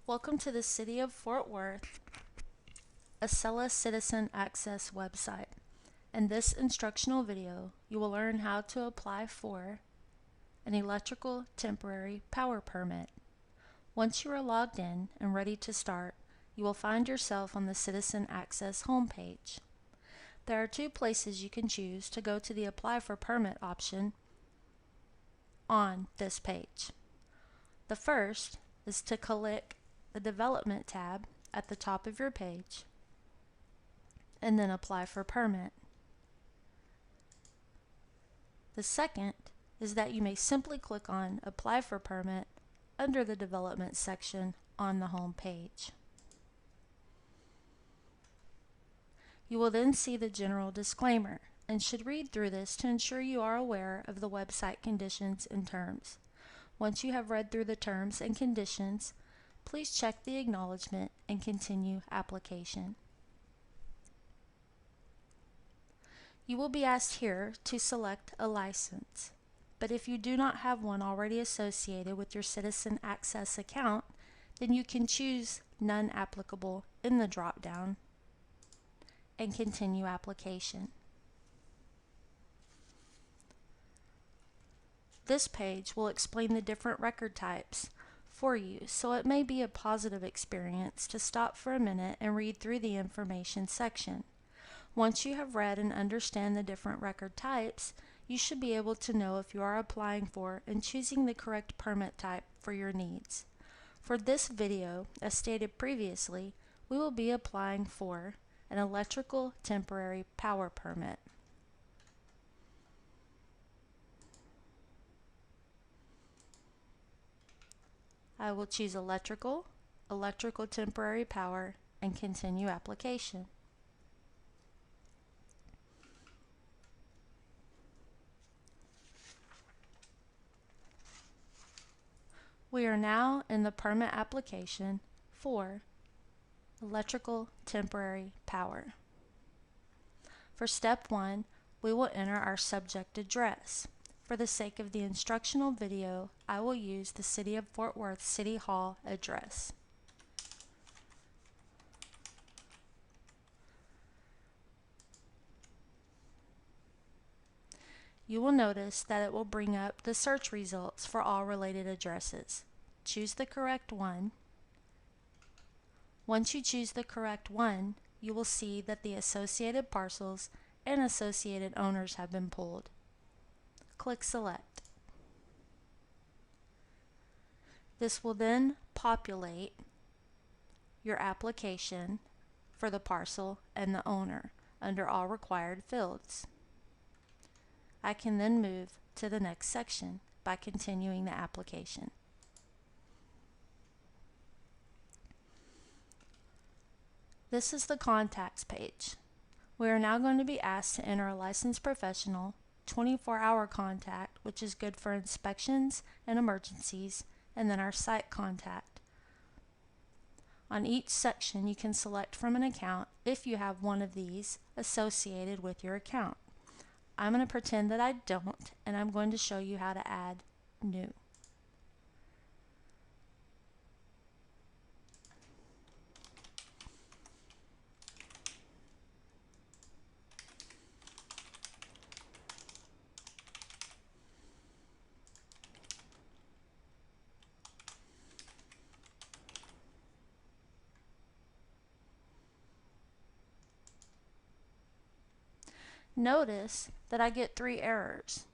Welcome to the City of Fort Worth Acela Citizen Access website. In this instructional video, you will learn how to apply for an electrical temporary power permit. Once you are logged in and ready to start, you will find yourself on the Citizen Access homepage. There are two places you can choose to go to the Apply for Permit option on this page. The first is to click the Development tab at the top of your page and then Apply for Permit. The second is that you may simply click on Apply for Permit under the Development section on the home page. You will then see the general disclaimer and should read through this to ensure you are aware of the website conditions and terms. Once you have read through the terms and conditions, please check the acknowledgement and continue application. You will be asked here to select a license, but if you do not have one already associated with your Citizen Access account, then you can choose None Applicable in the drop-down and continue application. This page will explain the different record types for you, so it may be a positive experience to stop for a minute and read through the information section. Once you have read and understand the different record types, you should be able to know if you are applying for and choosing the correct permit type for your needs. For this video, as stated previously, we will be applying for an electrical temporary power permit. I will choose electrical temporary power, and continue application. We are now in the permit application for electrical temporary power. For step 1, we will enter our subject address. For the sake of the instructional video, I will use the City of Fort Worth City Hall address. You will notice that it will bring up the search results for all related addresses. Choose the correct one. Once you choose the correct one, you will see that the associated parcels and associated owners have been pulled. Click Select. This will then populate your application for the parcel and the owner under all required fields. I can then move to the next section by continuing the application. This is the contacts page. We are now going to be asked to enter a licensed professional 24-hour contact, which is good for inspections and emergencies, and then our site contact. On each section, you can select from an account if you have one of these associated with your account. I'm going to pretend that I don't, and I'm going to show you how to add new. Notice that I get 3 errors.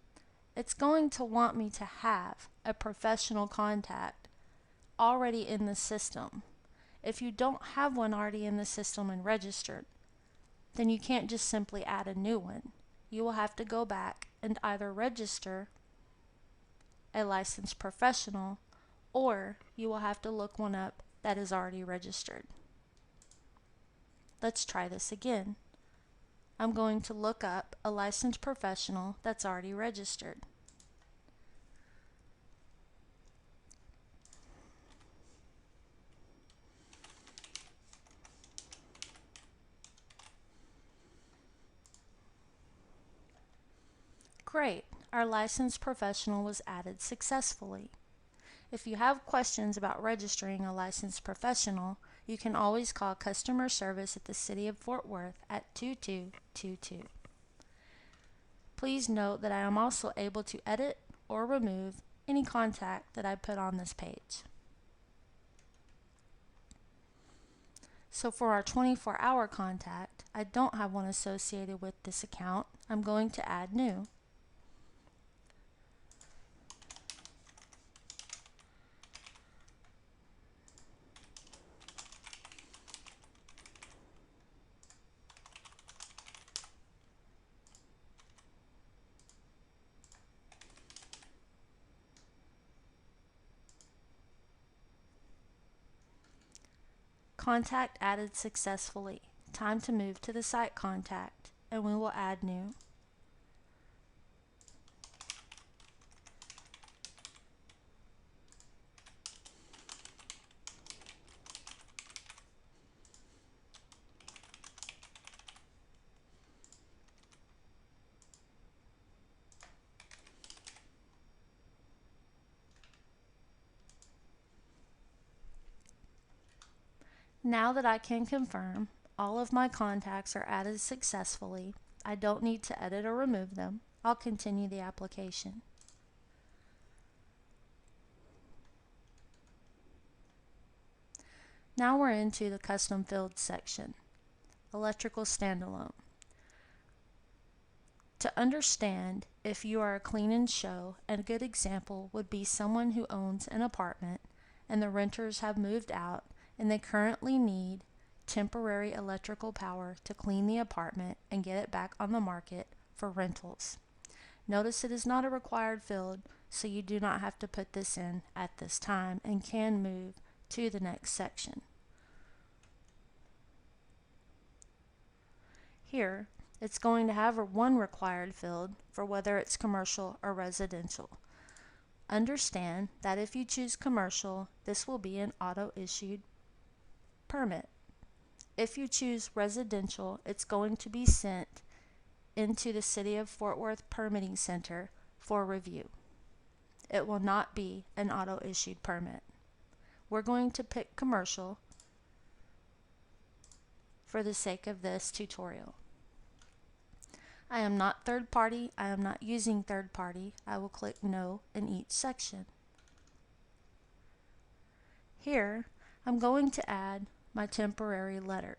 It's going to want me to have a professional contact already in the system. If you don't have one already in the system and registered, then you can't just simply add a new one. You will have to go back and either register a licensed professional, or you will have to look one up that is already registered. Let's try this again. I'm going to look up a licensed professional that's already registered. Great, our licensed professional was added successfully. If you have questions about registering a licensed professional, you can always call customer service at the City of Fort Worth at 2222. Please note that I am also able to edit or remove any contact that I put on this page. So for our 24-hour contact, I don't have one associated with this account. I'm going to add new. Contact added successfully. Time to move to the site contact, and we will add new. Now that I can confirm all of my contacts are added successfully, I don't need to edit or remove them. I'll continue the application. Now we're into the custom fields section. Electrical standalone. To understand if you are a clean and show, a good example would be someone who owns an apartment and the renters have moved out and they currently need temporary electrical power to clean the apartment and get it back on the market for rentals. Notice it is not a required field, so you do not have to put this in at this time and can move to the next section. Here, it's going to have one required field for whether it's commercial or residential. Understand that if you choose commercial, this will be an auto-issued permit. If you choose residential, it's going to be sent into the City of Fort Worth Permitting Center for review. It will not be an auto-issued permit. We're going to pick commercial for the sake of this tutorial. I am not third party. I am not using third party. I will click no in each section. Here, I'm going to add my temporary letter.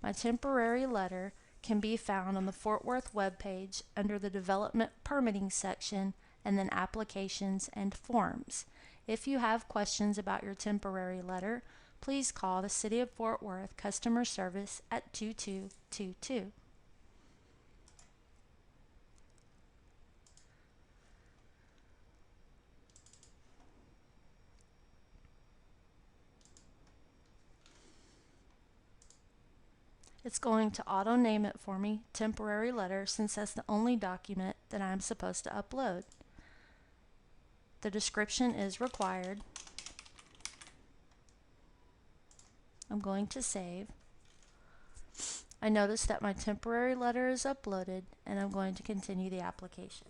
My temporary letter can be found on the Fort Worth webpage under the Development Permitting section and then Applications and Forms. If you have questions about your temporary letter, please call the City of Fort Worth Customer Service at 2222. It's going to auto name it for me, temporary letter, since that's the only document that I'm supposed to upload. The description is required. I'm going to save. I notice that my temporary letter is uploaded, and I'm going to continue the application.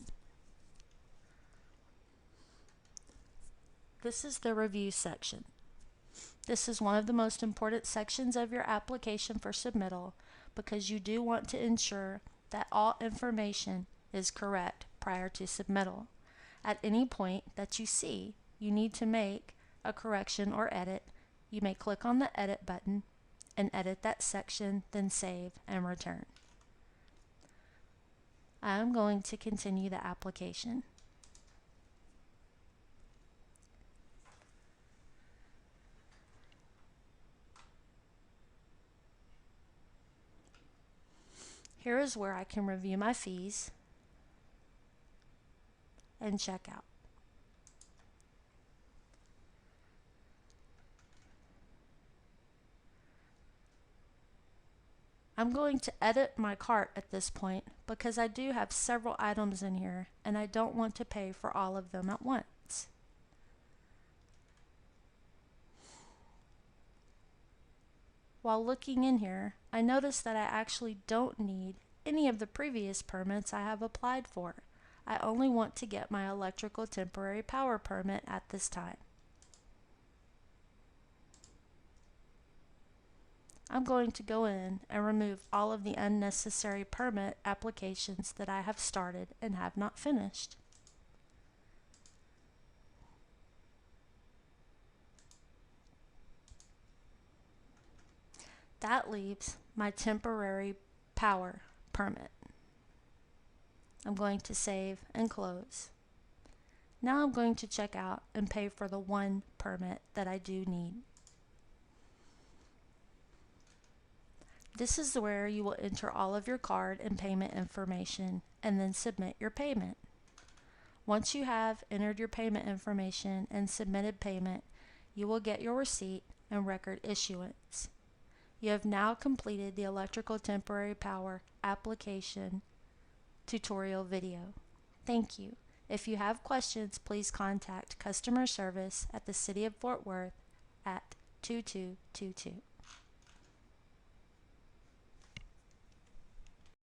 This is the review section. This is one of the most important sections of your application for submittal because you do want to ensure that all information is correct prior to submittal. At any point that you see you need to make a correction or edit, you may click on the edit button and edit that section, then save and return. I am going to continue the application. Here is where I can review my fees and check out. I'm going to edit my cart at this point because I do have several items in here and I don't want to pay for all of them at once. While looking in here, I notice that I actually don't need any of the previous permits I have applied for. I only want to get my electrical temporary power permit at this time. I'm going to go in and remove all of the unnecessary permit applications that I have started and have not finished. That leaves my temporary power permit. I'm going to save and close. Now I'm going to check out and pay for the one permit that I do need. This is where you will enter all of your card and payment information and then submit your payment. Once you have entered your payment information and submitted payment, you will get your receipt and record issuance. You have now completed the electrical temporary power application tutorial video. Thank you. If you have questions, please contact customer service at the City of Fort Worth at 2222.